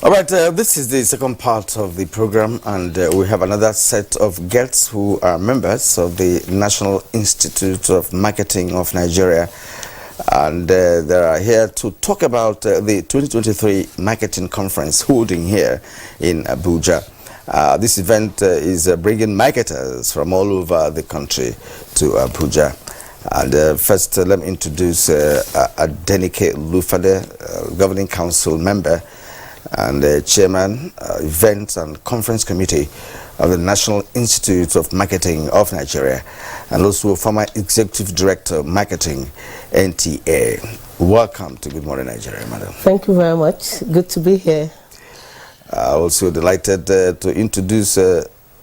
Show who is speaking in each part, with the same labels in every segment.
Speaker 1: All right, this is the second part of the program, and we have another set of guests who are members of the National Institute of Marketing of Nigeria, and they are here to talk about the 2023 Marketing Conference holding here in Abuja. This event is bringing marketers from all over the country to Abuja. And first, let me introduce Adenike Lufade, Governing Council member and Chairman, Events and Conference Committee of the National Institute of Marketing of Nigeria, and also former Executive Director of Marketing, NTA. Welcome to Good Morning Nigeria, madam.
Speaker 2: Thank you very much. Good to be here.
Speaker 1: Also delighted to introduce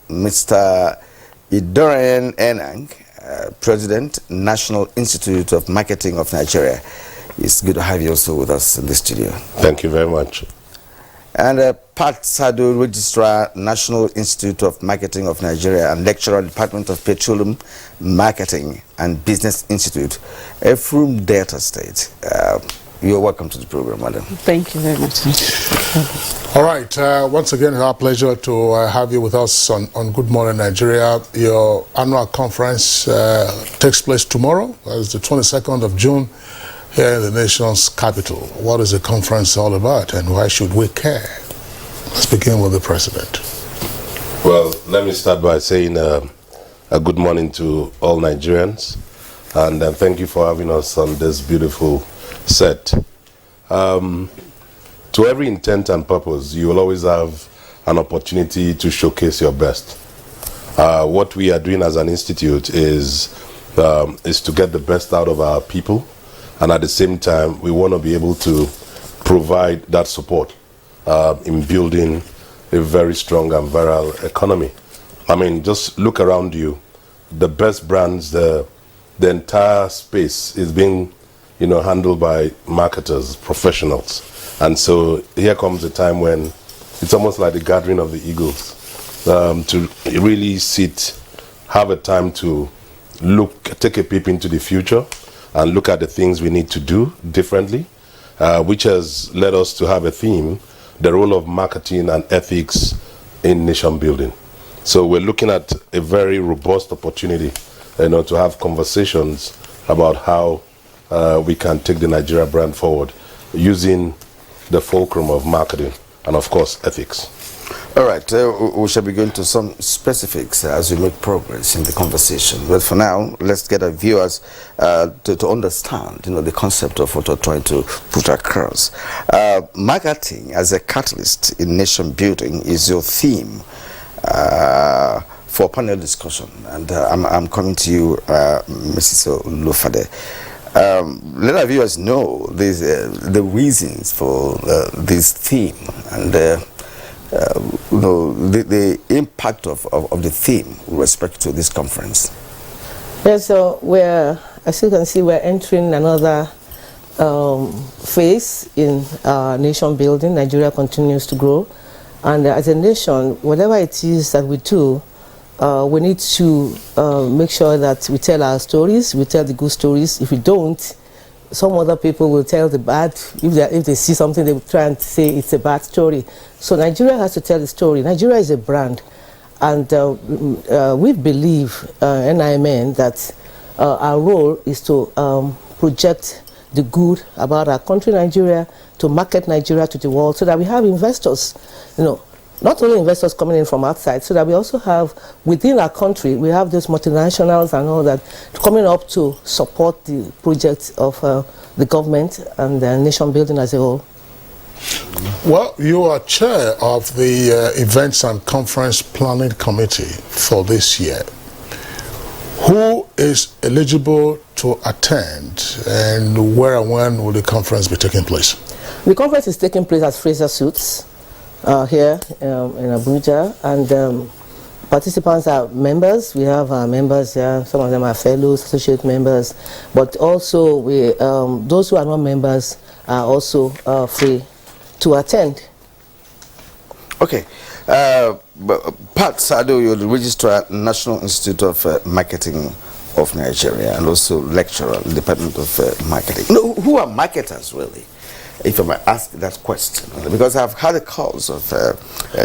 Speaker 1: Mr. Idorian Enang, President, National Institute of Marketing of Nigeria. It's good to have you also with us in the studio.
Speaker 3: Thank you very much.
Speaker 1: And Pat Sadu, Registrar, National Institute of Marketing of Nigeria and Lecturer, Department of Petroleum Marketing and Business Institute, from Delta State. You're welcome to the program, madam.
Speaker 4: Thank you very much.
Speaker 5: All right. Once again, it's our pleasure to have you with us on Good Morning Nigeria. Your annual conference takes place tomorrow. It's the 22nd of June here in the nation's capital. What is the conference all about, and why should we care? Let's begin with the president.
Speaker 3: Well, let me start by saying a good morning to all Nigerians, and thank you for having us on this beautiful set. To every intent and purpose, you will always have an opportunity to showcase your best. What we are doing as an institute is to get the best out of our people, and at the same time, we want to be able to provide that support in building a very strong and viral economy. I mean, just look around you. The best brands, the entire space is being, handled by marketers, professionals. And so here comes a time when it's almost like the gathering of the eagles, to really have a time to take a peep into the future and look at the things we need to do differently, which has led us to have a theme, the role of marketing and ethics in nation building. So we're looking at a very robust opportunity, to have conversations about how we can take the Nigeria brand forward using the fulcrum of marketing and, of course, ethics.
Speaker 1: All right, we shall be going to some specifics as we make progress in the conversation. But for now, let's get our viewers to understand, the concept of what we're trying to put across. Marketing as a catalyst in nation building is your theme for panel discussion. And I'm coming to you, Mrs. Lufade. Let our viewers know the reasons for this theme and the impact of the theme with respect to this conference.
Speaker 2: Yes, so as you can see, we're entering another phase in nation building. Nigeria continues to grow, and as a nation, whatever it is that we do, we need to make sure that we tell our stories, we tell the good stories. If we don't, some other people will tell the bad. If they see something, they will try and say it's a bad story. So Nigeria has to tell the story. Nigeria is a brand, and we believe, NIMN, that our role is to project the good about our country, Nigeria, to market Nigeria to the world, so that we have investors, not only investors coming in from outside, so that we also have, within our country, we have those multinationals and all that coming up to support the projects of the government and the nation building as a whole.
Speaker 5: Well, you are chair of the Events and Conference Planning Committee for this year. Who is eligible to attend, and where and when will the conference be taking place?
Speaker 2: The conference is taking place at Fraser Suites here in Abuja, and participants are members. We have members here. Some of them are fellows, associate members, but also those who are not members are also free to attend.
Speaker 1: Okay. Pat Sado, you're the Registrar, National Institute of Marketing of Nigeria, and also lecturer in the Department of Marketing. Who are marketers, really? if I might ask that question, because I've had a cause of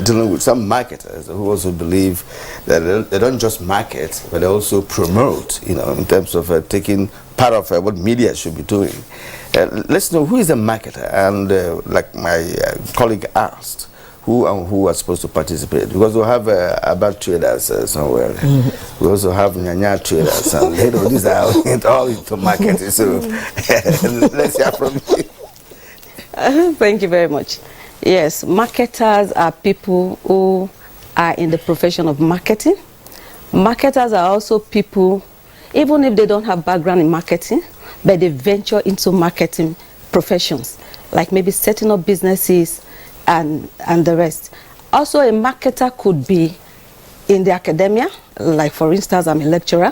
Speaker 1: dealing with some marketers who also believe that they don't just market, but they also promote, in terms of taking part of what media should be doing. Let's know who is a marketer, and like my colleague asked, who are supposed to participate, because we have about traders somewhere. Mm-hmm. We also have nyanya traders, and these are all into marketing. So let's hear from you.
Speaker 4: Thank you very much. Yes, marketers are people who are in the profession of marketing. Marketers are also people, even if they don't have background in marketing, but they venture into marketing professions, like maybe setting up businesses and the rest. Also, a marketer could be in the academia, like for instance, I'm a lecturer,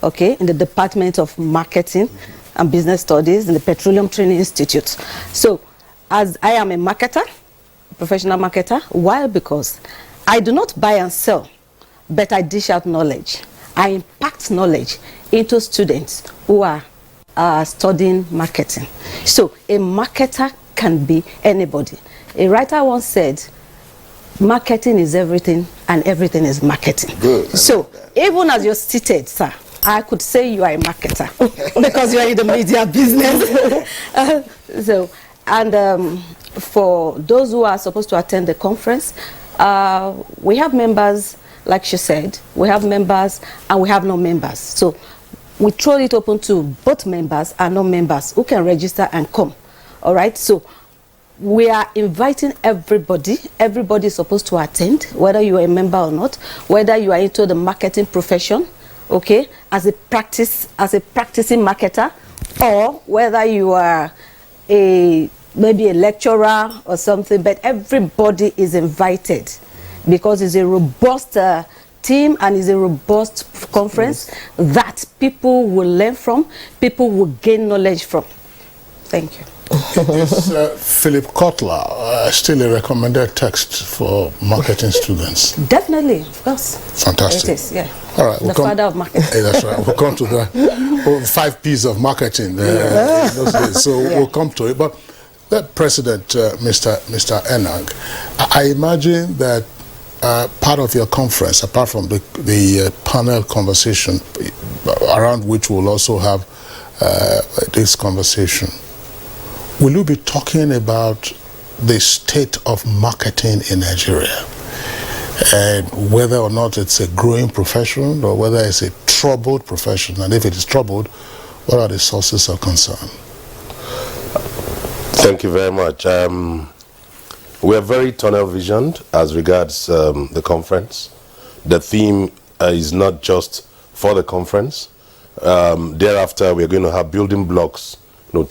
Speaker 4: okay, in the Department of Marketing and Business Studies in the Petroleum Training Institute. So, as I am a marketer, professional marketer, why? Because I do not buy and sell, but I dish out knowledge. I impact knowledge into students who are studying marketing. So, a marketer can be anybody. A writer once said, marketing is everything and everything is marketing.
Speaker 1: Good.
Speaker 4: So, even as you're seated, sir, I could say you are a marketer because you are in the media business. For those who are supposed to attend the conference, we have members, like she said, we have members and we have non-members. So, we throw it open to both members and non-members who can register and come. All right? So, we are inviting everybody. Everybody is supposed to attend, whether you are a member or not, whether you are into the marketing profession, okay, as a practicing marketer, or whether you are maybe a lecturer or something. But everybody is invited because it's a robust team and it's a robust conference that people will learn from, people will gain knowledge from. Thank you.
Speaker 5: Is Philip Kotler still a recommended text for marketing students?
Speaker 4: Definitely, of course.
Speaker 5: Fantastic.
Speaker 4: It is, yeah.
Speaker 5: All right,
Speaker 4: the father of marketing.
Speaker 5: Hey, that's right. We'll come to the 5 P's of marketing. Those days. So we'll come to it. But that President, Mr. Enang, I imagine that part of your conference, apart from the panel conversation, around which we'll also have this conversation, will you be talking about the state of marketing in Nigeria? And whether or not it's a growing profession or whether it's a troubled profession, and if it is troubled, what are the sources of concern?
Speaker 3: Thank you very much. We are very tunnel visioned as regards the conference. The theme is not just for the conference. Thereafter, we're going to have building blocks,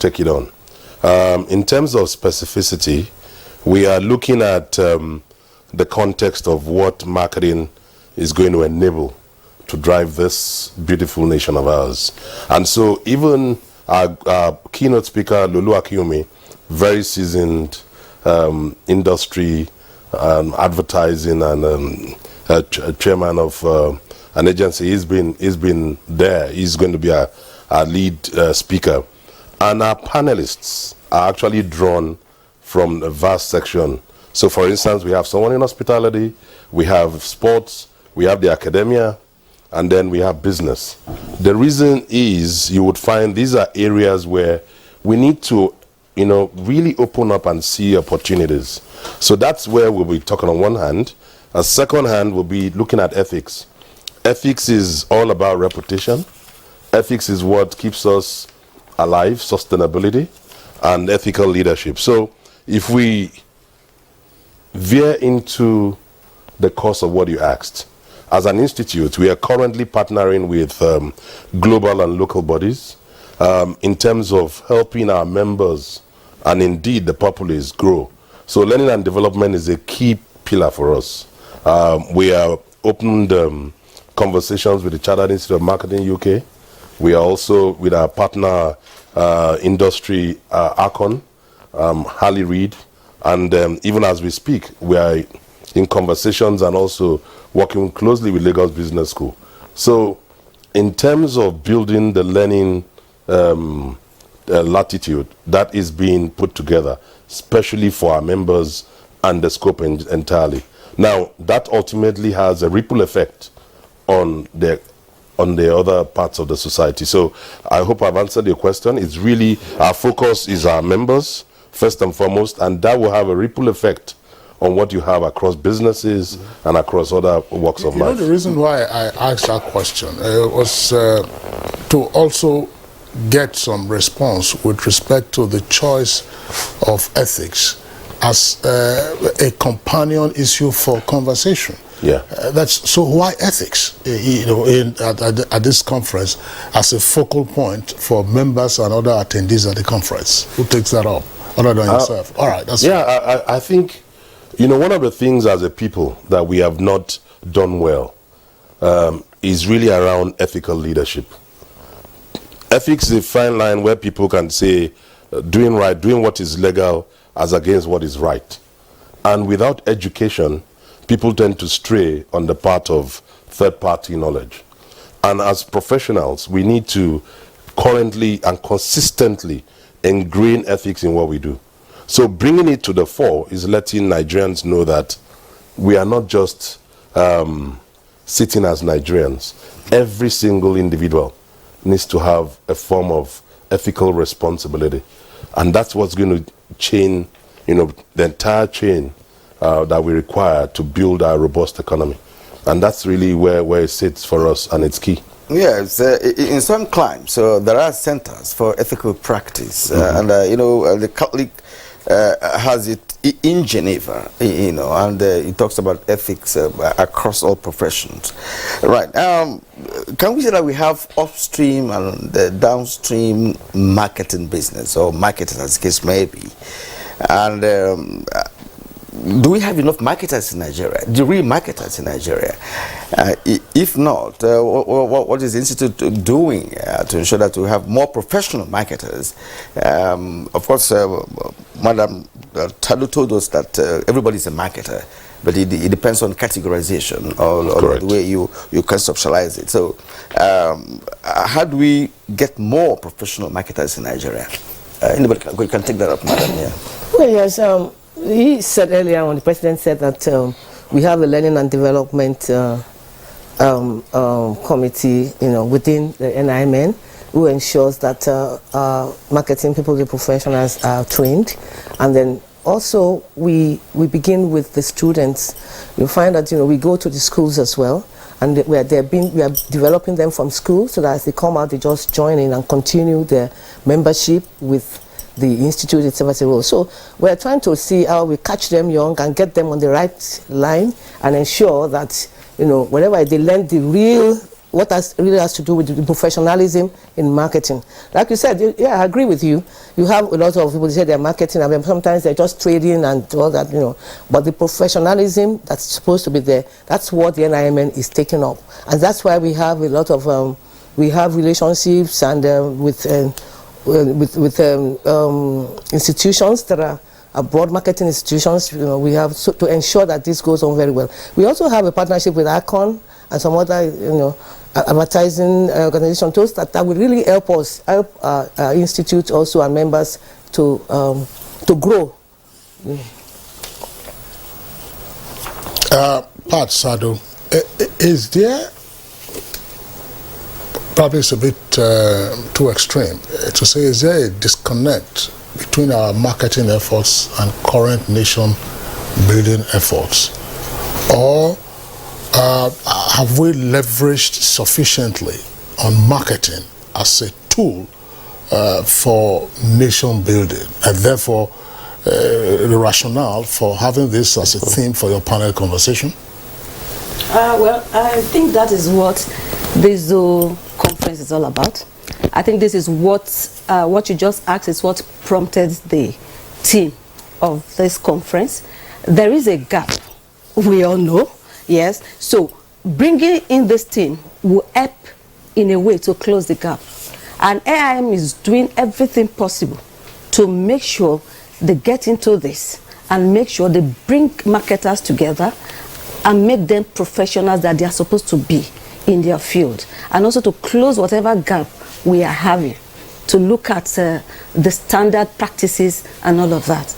Speaker 3: take it on. In terms of specificity, we are looking at the context of what marketing is going to enable to drive this beautiful nation of ours. And so even our keynote speaker, Lulu Akiumi, very seasoned industry advertising and chairman of an agency, he's been there. He's going to be our lead speaker. And our panelists are actually drawn from a vast section. So, for instance, we have someone in hospitality, we have sports, we have the academia, and then we have business. The reason is you would find these are areas where we need to, really open up and see opportunities. So that's where we'll be talking on one hand. A second hand, we'll be looking at ethics. Ethics is all about reputation. Ethics is what keeps us alive, sustainability, and ethical leadership. So if we veer into the course of what you asked, as an institute, we are currently partnering with global and local bodies in terms of helping our members and indeed the populace grow. So learning and development is a key pillar for us. We are opened conversations with the Chartered Institute of Marketing UK. We are also with our partner industry, Akon, Harley Reid, and even as we speak, we are in conversations and also working closely with Lagos Business School. So in terms of building the learning latitude that is being put together, especially for our members and the scope entirely. Now, that ultimately has a ripple effect on the other parts of the society. So I hope I've answered your question. It's really, our focus is our members, first and foremost, and that will have a ripple effect on what you have across businesses and across other walks of life.
Speaker 5: The reason why I asked that question was to also get some response with respect to the choice of ethics as a companion issue for conversation.
Speaker 3: Yeah.
Speaker 5: So why ethics? At this conference as a focal point for members and other attendees at the conference. Who takes that up other than yourself? All right.
Speaker 3: I think, one of the things as a people that we have not done well is really around ethical leadership. Ethics is a fine line where people can say doing right, doing what is legal as against what is right. And without education, people tend to stray on the part of third-party knowledge. And as professionals, we need to currently and consistently ingrain ethics in what we do. So bringing it to the fore is letting Nigerians know that we are not just sitting as Nigerians. Every single individual needs to have a form of ethical responsibility. And that's what's going to chain, the entire chain that we require to build our robust economy. And that's really where it sits for us, and it's key.
Speaker 1: Yes, in some climes, so there are centers for ethical practice, and the Catholic has it in Geneva, and it talks about ethics across all professions. Right. Can we say that we have upstream and downstream marketing business, or marketing as the case may be? And do we have enough marketers in Nigeria? Do real marketers in Nigeria? If not, what is the Institute doing to ensure that we have more professional marketers? Of course, Madam Talu told us that everybody's a marketer, but it depends on categorization or the way you conceptualize it. So how do we get more professional marketers in Nigeria? Anybody can take that up, Madam? Yeah.
Speaker 2: Well, yes. He said earlier on, the president said that we have a learning and development committee, within the NIMN, who ensures that marketing people, the professionals, are trained. And then also we begin with the students. You find that we go to the schools as well, and we are developing them from school, so that as they come out, they just join in and continue their membership with the institute itself as a whole. So we're trying to see how we catch them young and get them on the right line, and ensure that whenever they learn the real, what really has to do with the professionalism in marketing. Like you said, yeah, I agree with you. You have a lot of people say they're marketing, and sometimes they're just trading and all that, But the professionalism that's supposed to be there, that's what the NIMN is taking up, and that's why we have a lot of we have relationships and with institutions that are abroad, marketing institutions. We have to ensure that this goes on very well. We also have a partnership with ACON and some other advertising organizations, those that will really help us, help our institute also, and members to grow.
Speaker 5: Pat Sado, is there, probably it's a bit too extreme to say, is there a disconnect between our marketing efforts and current nation building efforts? Or have we leveraged sufficiently on marketing as a tool for nation building, and therefore the rationale for having this as a theme for your panel conversation?
Speaker 4: Well, I think that is what this conference is all about. I think this is what you just asked is what prompted the theme of this conference. There is a gap, we all know, yes. So bringing in this theme will help in a way to close the gap. And AIM is doing everything possible to make sure they get into this and make sure they bring marketers together and make them professionals that they are supposed to be in their field, and also to close whatever gap we are having to look at the standard practices and all of that.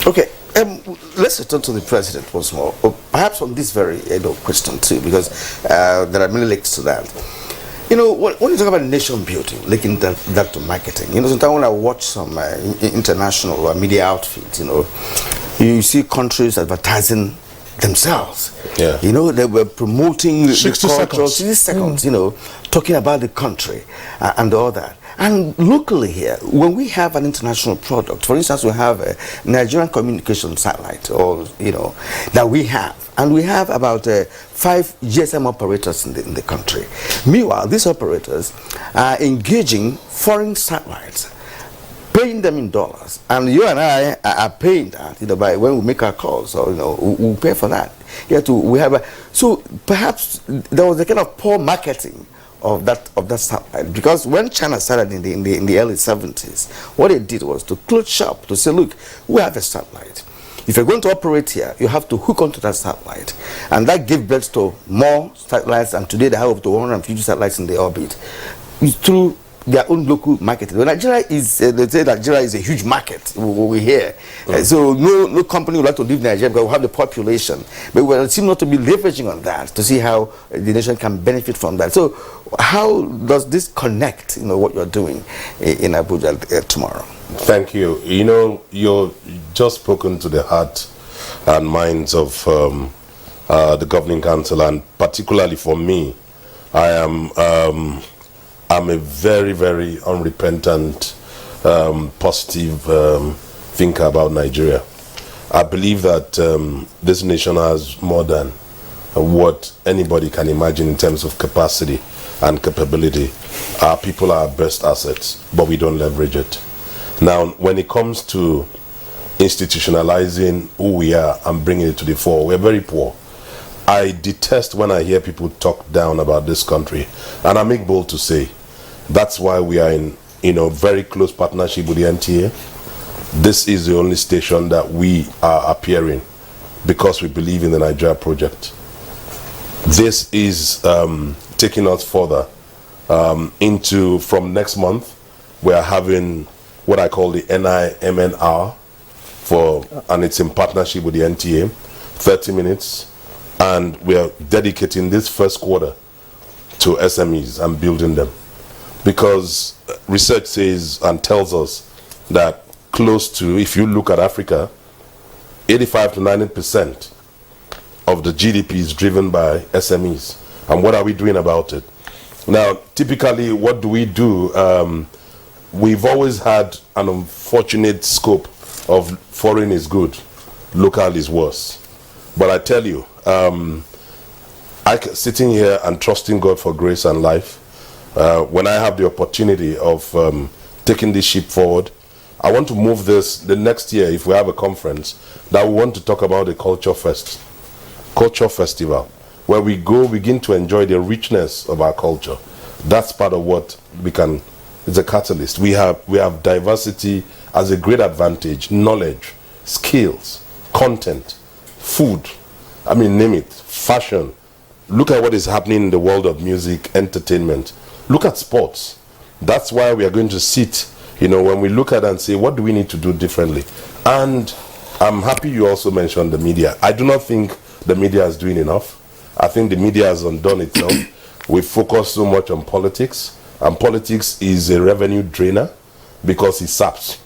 Speaker 1: Okay, let's return to the president once more, or perhaps on this very question too, because there are many links to that. You know, when you talk about nation building, linking that to marketing, you know, sometimes when I watch some international media outfits, you know, you see countries advertising themselves.
Speaker 3: Yeah.
Speaker 1: You know, they were promoting
Speaker 5: 60
Speaker 1: the culture,
Speaker 5: seconds.
Speaker 1: 60 seconds, you know, talking about the country and all that. And locally here, when we have an international product, for instance, we have a Nigerian communication satellite, or, you know, that we have. And we have about 5 GSM operators in the country. Meanwhile, these operators are engaging foreign satellites, paying them in dollars, and you and I are paying that, you know, by when we make our calls, or, you know, we pay for that. So perhaps there was a kind of poor marketing of that satellite, because when China started in the early 70s, what it did was to close shop, to say, look, we have a satellite. If you're going to operate here, you have to hook onto that satellite, and that gave birth to more satellites, and today they have up to 150 satellites in the orbit through their own local marketing. Well, Nigeria is, they say Nigeria is a huge market, we hear. So no company would like to leave Nigeria because we have the population. But we seem not to be leveraging on that to see how the nation can benefit from that. So how does this connect, you know, what you're doing in Abuja tomorrow?
Speaker 3: Thank you. You know, you're just spoken to the heart and minds of the governing council, and particularly for me, I'm a very, very unrepentant, positive thinker about Nigeria. I believe that this nation has more than what anybody can imagine in terms of capacity and capability. Our people are our best assets, but we don't leverage it. Now, when it comes to institutionalizing who we are and bringing it to the fore, we're very poor. I detest when I hear people talk down about this country, and I make bold to say that's why we are in, you know, very close partnership with the NTA. This is the only station that we are appearing because we believe in the Nigeria project. This is taking us further into, from next month, we are having what I call the NIMN hour and it's in partnership with the NTA, 30 minutes, and we are dedicating this first quarter to SMEs and building them, because research says and tells us that close to, if you look at Africa, 85 to 90% of the GDP is driven by SMEs. And what are we doing about it? Now, typically, what do we do? We've always had an unfortunate scope of foreign is good, local is worse. But I tell you, sitting here and trusting God for grace and life, when I have the opportunity of taking this ship forward, I want to move this the next year. If we have a conference, that we want to talk about the culture festival, where we go begin to enjoy the richness of our culture. That's part of what we can. It's a catalyst. We have diversity as a great advantage. Knowledge, skills, content, food. I mean, name it. Fashion. Look at what is happening in the world of music, entertainment. Look at sports. That's why we are going to sit, you know, when we look at and say, what do we need to do differently? And I'm happy you also mentioned the media. I do not think the media is doing enough. I think the media has undone itself. We focus so much on politics, and politics is a revenue drainer because it saps.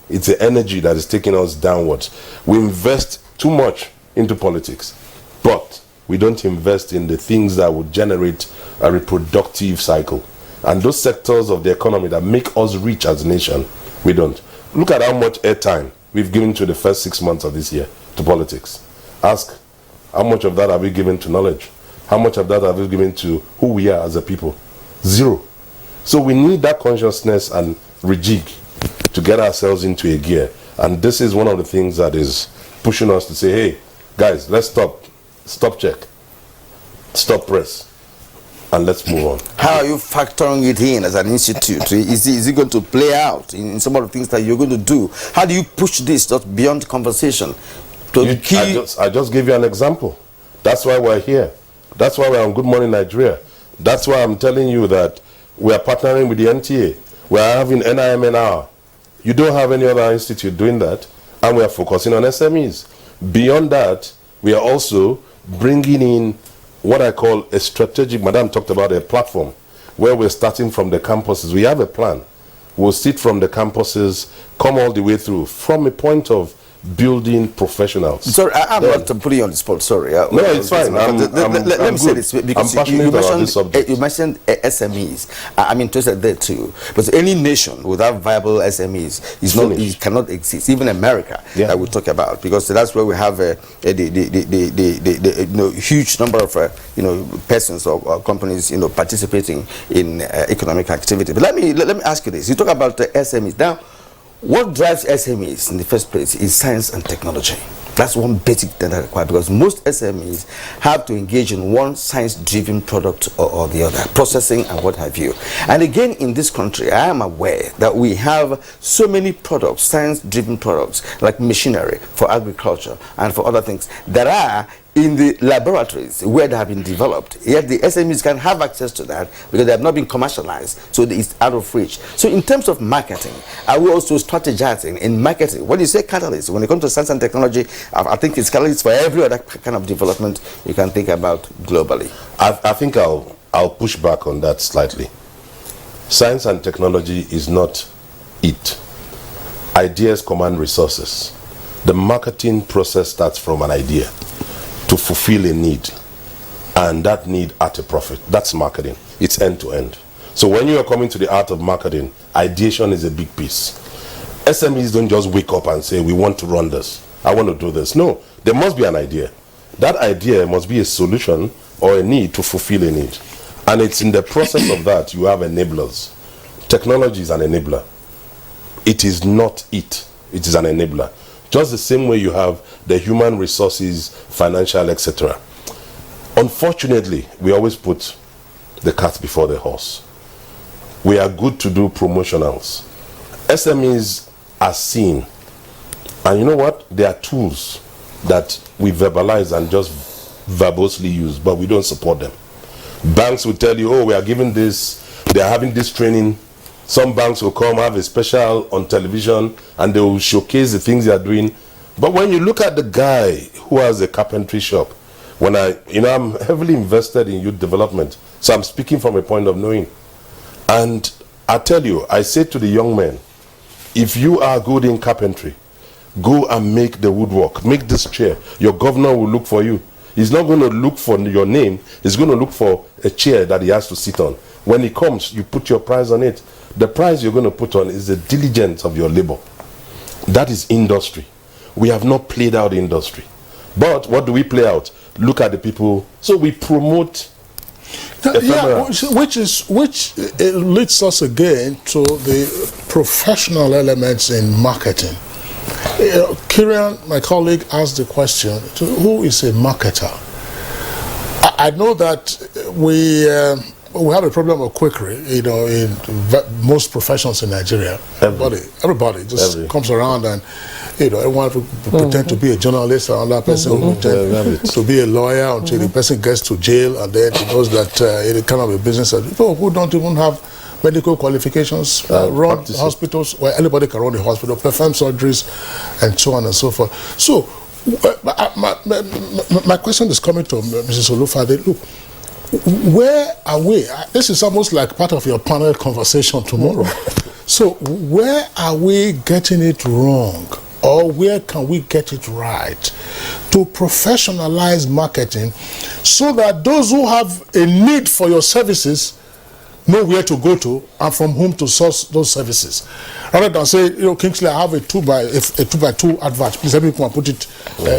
Speaker 3: It's the energy that is taking us downwards. We invest too much into politics, but we don't invest in the things that would generate a reproductive cycle. And those sectors of the economy that make us rich as a nation, we don't. Look at how much airtime we've given to the first 6 months of this year to politics. Ask, how much of that have we given to knowledge? How much of that have we given to who we are as a people? Zero. So we need that consciousness and rejig to get ourselves into a gear. And this is one of the things that is pushing us to say, hey, guys, let's stop check, stop press, and let's move on.
Speaker 1: How are you factoring it in as an institute? Is it going to play out in some of the things that you're going to do? How do you push this just beyond conversation?
Speaker 3: I just gave you an example. That's why we're here. That's why we're on Good Morning Nigeria. That's why I'm telling you that we are partnering with the NTA. We're having NIMN hour. You don't have any other institute doing that, and we are focusing on SMEs. Beyond that, we are also bringing in what I call a strategic, Madam talked about a platform, where we're starting from the campuses. We have a plan. We'll sit from the campuses, come all the way through, from a point of building professionals.
Speaker 1: Sorry, I'm not putting you on the spot, sorry.
Speaker 3: No, it's fine.
Speaker 1: Let me say this, because you mentioned SMEs. I'm interested there too. But any nation without viable SMEs is not, it cannot exist. Even America, that we talk about, because that's where we have the huge number of persons or companies participating in economic activity. But let me ask you this. You talk about the SMEs now. What drives SMEs in the first place is science and technology. That's one basic thing that required, because most SMEs have to engage in one science-driven product or the other, processing and what have you. And again, in this country, I am aware that we have so many products, science-driven products, like machinery for agriculture and for other things, that are in the laboratories where they have been developed, yet the SMEs can have access to that because they have not been commercialized, so it's out of reach. So in terms of marketing, are we also strategizing in marketing? When you say catalyst, when it comes to science and technology, I think it's catalyst for every other kind of development you can think about globally.
Speaker 3: I think I'll push back on that slightly. Science and technology is not it. Ideas command resources. The marketing process starts from an idea to fulfill a need, and that need at a profit. That's marketing. It's end to end. So when you are coming to the art of marketing, ideation is a big piece. SMEs don't just wake up and say, we want to run this, I want to do this. No, there must be an idea. That idea must be a solution or a need to fulfill a need. And it's in the process of that you have enablers. Technology is an enabler. It is not it. It is an enabler. Just the same way you have the human resources, financial, etc. Unfortunately, we always put the cart before the horse. We are good to do promotionals. SMEs are seen. And you know what? There are tools that we verbalize and just verbosely use, but we don't support them. Banks will tell you, oh, we are giving this, they are having this training. Some banks will come, have a special on television, and they will showcase the things they are doing. But when you look at the guy who has a carpentry shop, when I'm heavily invested in youth development, so I'm speaking from a point of knowing. And I tell you, I say to the young men, if you are good in carpentry, go and make the woodwork, make this chair. Your governor will look for you. He's not going to look for your name. He's going to look for a chair that he has to sit on. When he comes, you put your price on it. The price you're going to put on is the diligence of your labor. That is industry. We have not played out industry. But what do we play out? Look at the people. So we promote.
Speaker 5: Which leads us again to the professional elements in marketing. Kieran, my colleague, asked the question, who is a marketer? I know that we have a problem of quackery, in most professions in Nigeria. Everybody just comes around and, everyone pretend to be a journalist, or another person will pretend to be a lawyer until the person gets to jail, and then he knows that it kind of a business. People who don't even have medical qualifications, run hospitals, where anybody can run a hospital, perform surgeries, and so on and so forth. So, my question is coming to Mrs. Olufade. Look, where are we? This is almost like part of your panel conversation tomorrow. So, where are we getting it wrong? Or where can we get it right to professionalize marketing so that those who have a need for your services know where to go to and from whom to source those services, rather than say, Kingsley, I have a 2x2 advert. Please help me go and put it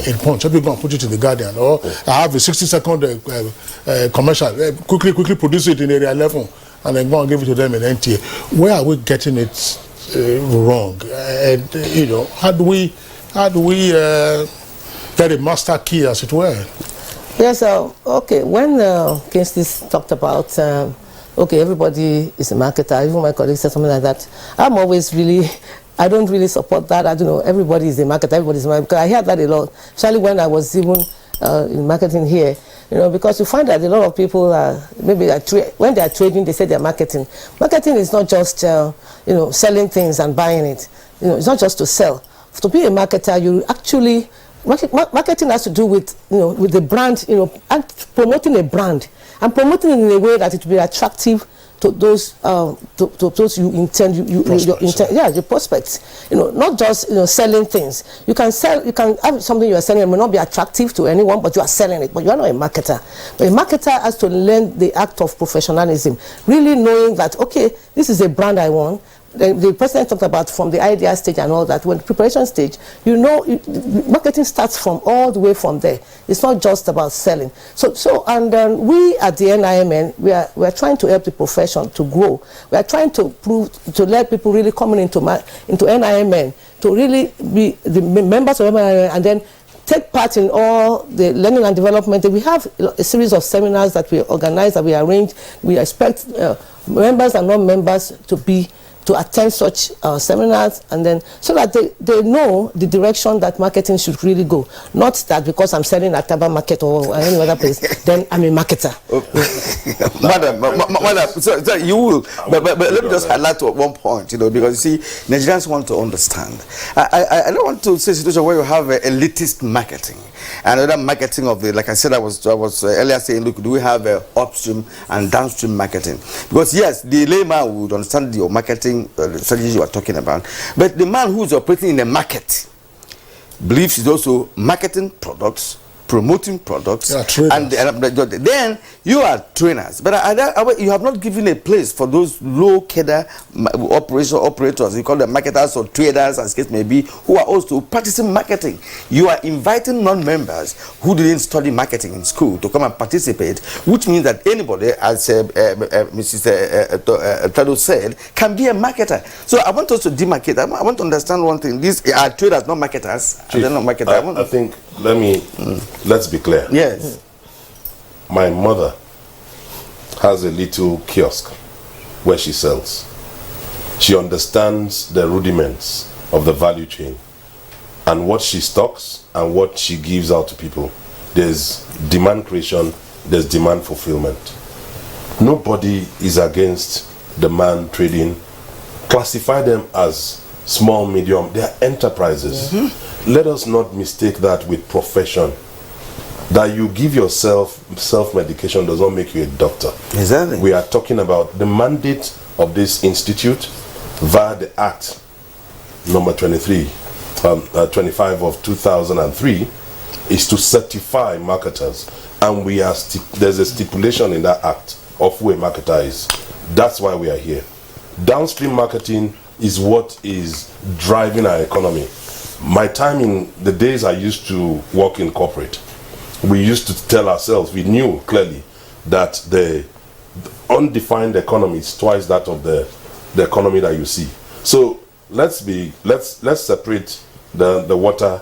Speaker 5: in Punch. Help me go and put it in the Guardian. Or I have a 60-second commercial. Quickly produce it in Area 11 and then go and give it to them in NTA. Where are we getting it wrong? And how do we get a master key, as it were?
Speaker 2: Yes. Okay. When Kingsley talked about okay, everybody is a marketer, even my colleagues said something like that, I don't really support that. I don't know, everybody is a marketer, everybody is a marketer. I hear that a lot, especially when I was even in marketing here, because you find that a lot of people when they are trading, they say they're marketing. Marketing is not just selling things and buying it. It's not just to sell. To be a marketer, you actually marketing has to do with with the brand, and promoting a brand and promoting it in a way that it will be attractive to those to those you intend your prospects. Not just selling things. You can have something you are selling. It may not be attractive to anyone, but you are selling it. But you are not a marketer. But a marketer has to learn the act of professionalism, really knowing that this is a brand I want. The president talked about from the idea stage and all that. When the preparation stage, marketing starts from all the way from there. It's not just about selling. And we at the NIMN, we are trying to help the profession to grow. We are trying to let people really come into NIMN to really be the members of NIMN and then take part in all the learning and development. We have a series of seminars that we organize, that we arrange. We expect members and non-members to attend such seminars, and then so that they know the direction that marketing should really go. Not that because I'm selling at Taba Market or any other place, then I'm a marketer.
Speaker 1: Madam, so you will, but let me just highlight at one point, because you see, Nigerians want to understand. I don't want to say a situation where you have elitist marketing and other marketing of like I said, I was earlier saying, look, do we have upstream and downstream marketing? Because yes, the layman would understand your marketing strategies you are talking about, but the man who is operating in the market believes he's also marketing products, promoting products, and then you are trainers. But you have not given a place for those low cadre operators, you call them marketers or traders as case may be, who are also practicing marketing. You are inviting non-members who didn't study marketing in school to come and participate, which means that anybody, as Mrs. Tado said, can be a marketer. So I want us to demarcate. I want to understand one thing. These are traders, not marketers.
Speaker 3: Chief,
Speaker 1: they're not marketers.
Speaker 3: I think let's be clear.
Speaker 1: Yes.
Speaker 3: My mother has a little kiosk where she sells. She understands the rudiments of the value chain and what she stocks and what she gives out to people. There's demand creation, there's demand fulfillment. Nobody is against demand trading. Classify them as small, medium. They are enterprises. Mm-hmm. Let us not mistake that with profession. That you give yourself self-medication does not make you a doctor.
Speaker 1: Exactly.
Speaker 3: We are talking about the mandate of this institute via the Act number 25 of 2003 is to certify marketers, and there's a stipulation in that act of who a marketer is. That's why we are here. Downstream marketing is what is driving our economy. My time in the days I used to work in corporate, we used to tell ourselves, we knew clearly that the undefined economy is twice that of the economy that you see. So let's separate the water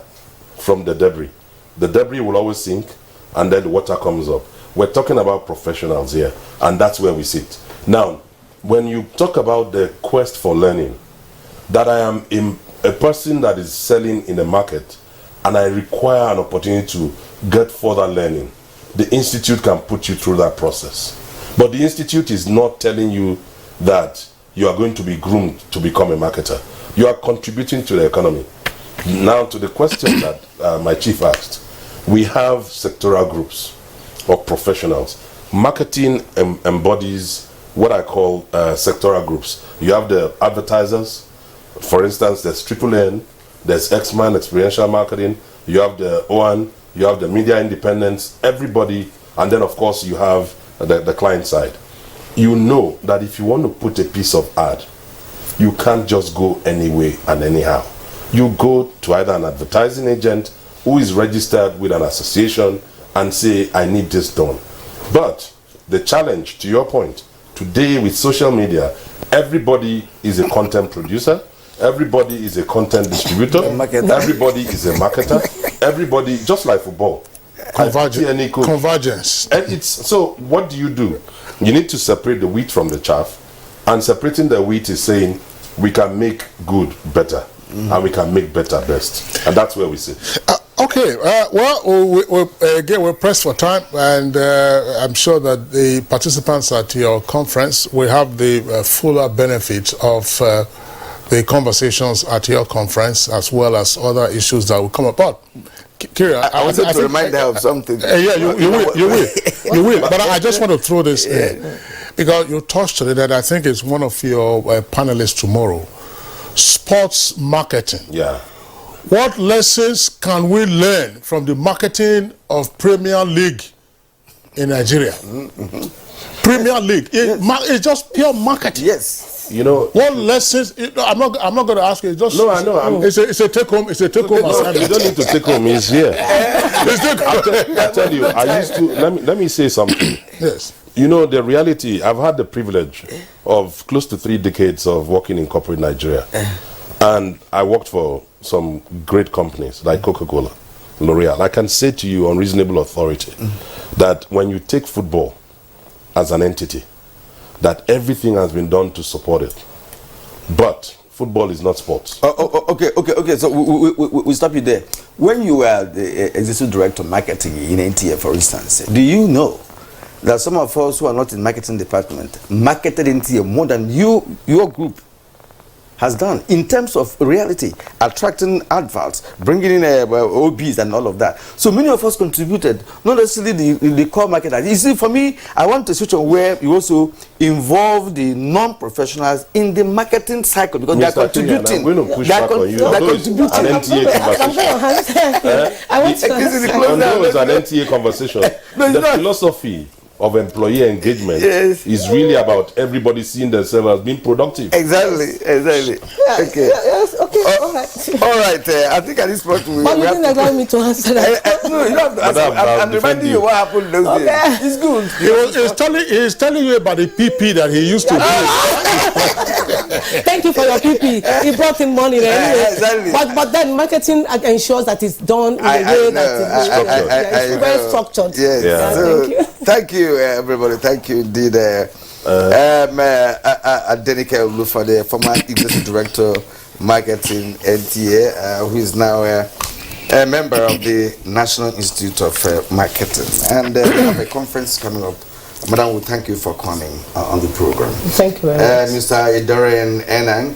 Speaker 3: from the debris. The debris will always sink, and then the water comes up. We're talking about professionals here, and that's where we sit. Now, when you talk about the quest for learning, that I am a person that is selling in the market, and I require an opportunity to get further learning, the institute can put you through that process. But the institute is not telling you that you are going to be groomed to become a marketer. You are contributing to the economy. Now, to the question that my chief asked, we have sectoral groups of professionals. Marketing embodies what I call sectoral groups. You have the advertisers. For instance, there's NNN, there's X-Man, experiential marketing. You have the OAN, you have the media independents, everybody, and then of course you have the client side. You know that if you want to put a piece of ad, you can't just go anyway and anyhow. You go to either an advertising agent who is registered with an association and say, I need this done. But the challenge, to your point, today with social media, everybody is a content producer, everybody is a content distributor, everybody is a marketer, everybody, just like football.
Speaker 5: Convergence.
Speaker 3: And so what do? You need to separate the wheat from the chaff, and separating the wheat is saying we can make good better, and we can make better best, and that's where we sit.
Speaker 5: Okay, again, we're pressed for time, and I'm sure that the participants at your conference will have the fuller benefit of the conversations at your conference, as well as other issues that will come about. Kira,
Speaker 1: I wanted to remind her of something.
Speaker 5: Yeah, you will. But I just want to throw this in, because you touched on it, and I think it's one of your panelists tomorrow. Sports marketing.
Speaker 3: Yeah.
Speaker 5: What lessons can we learn from the marketing of Premier League in Nigeria? Premier League, it's just pure marketing.
Speaker 1: Yes.
Speaker 3: You know,
Speaker 5: what lessons? I'm not going to ask you. It's just
Speaker 3: no, I know.
Speaker 5: It's a take home. It's a take home assignment.
Speaker 3: You don't need to take home. He's here. I tell you, I used to. Let me say something.
Speaker 5: Yes.
Speaker 3: You know, the reality. I've had the privilege of close to 3 decades of working in corporate Nigeria, and I worked for some great companies like Coca-Cola, L'Oreal. I can say to you on reasonable authority that when you take football as an entity, that everything has been done to support it. But football is not sports.
Speaker 1: Okay. So we stop you there. When you were the executive director of marketing in NTA, for instance, do you know that some of us who are not in marketing department marketed NTA more than your group has done in terms of reality, attracting adverts, bringing in OBs and all of that. So many of us contributed, not necessarily the core marketers. You see, for me, I want a situation where you also involve the non-professionals in the marketing cycle, because they are contributing.
Speaker 3: I'm going to push back on you. They're contributing. An NTA conversation. It's an NTA conversation. The philosophy of employee engagement is really about everybody seeing themselves as being productive.
Speaker 1: Exactly.
Speaker 2: Yeah,
Speaker 1: Okay.
Speaker 2: Yes, okay, all right.
Speaker 1: All right, I think at this point we
Speaker 2: But you
Speaker 1: have
Speaker 2: didn't allow me to answer that.
Speaker 1: No, you don't have to answer. I'm reminding you what happened those days. It's good.
Speaker 5: He's telling you about the PP that he used to do.
Speaker 2: Thank you for your PP. He brought in money anyway.
Speaker 1: Exactly.
Speaker 2: But then marketing ensures that it's done in a way that is well structured.
Speaker 1: Yes.
Speaker 3: Yeah.
Speaker 1: So, thank you, everybody. Thank you indeed. Adenike Olufade, former executive director, marketing NTA, who is now a member of the National Institute of Marketing. And we have a conference coming up. Madam, we thank you for coming on the program.
Speaker 2: Thank you very much.
Speaker 1: Mr. Idorian Enang,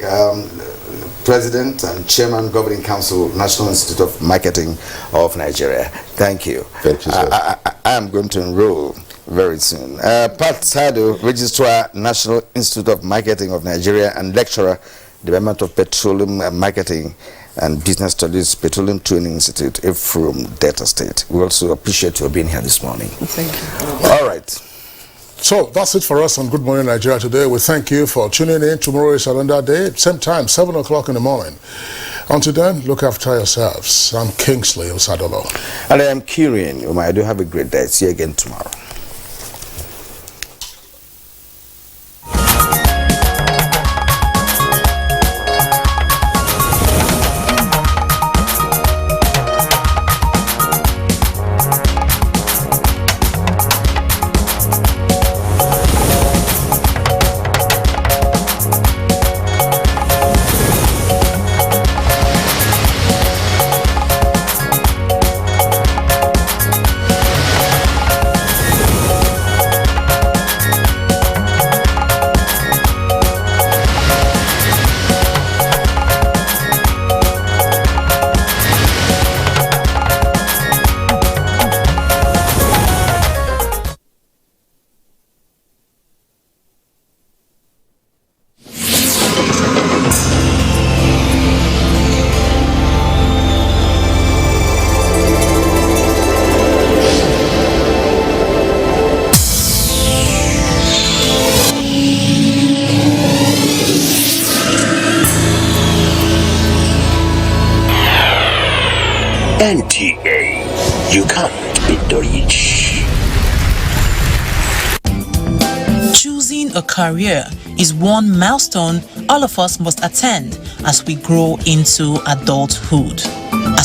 Speaker 1: President and Chairman, Governing Council, National Institute of Marketing of Nigeria. Thank you.
Speaker 3: Thank you, sir.
Speaker 1: I am going to enroll very soon. Pat Sado, Registrar, National Institute of Marketing of Nigeria, and Lecturer, Department of Petroleum Marketing and Business Studies, Petroleum Training Institute, from Delta State. We also appreciate your being here this morning.
Speaker 2: Thank you.
Speaker 1: All right.
Speaker 5: So that's it for us on Good Morning Nigeria today. We thank you for tuning in. Tomorrow is another day, same time, 7 o'clock in the morning. Until then, look after yourselves. I'm Kingsley Osadolo.
Speaker 1: And I am Kirian. I do have a great day. See you again tomorrow.
Speaker 6: NTA, you can't beat the rich.
Speaker 7: Choosing a career is one milestone all of us must attend as we grow into adulthood.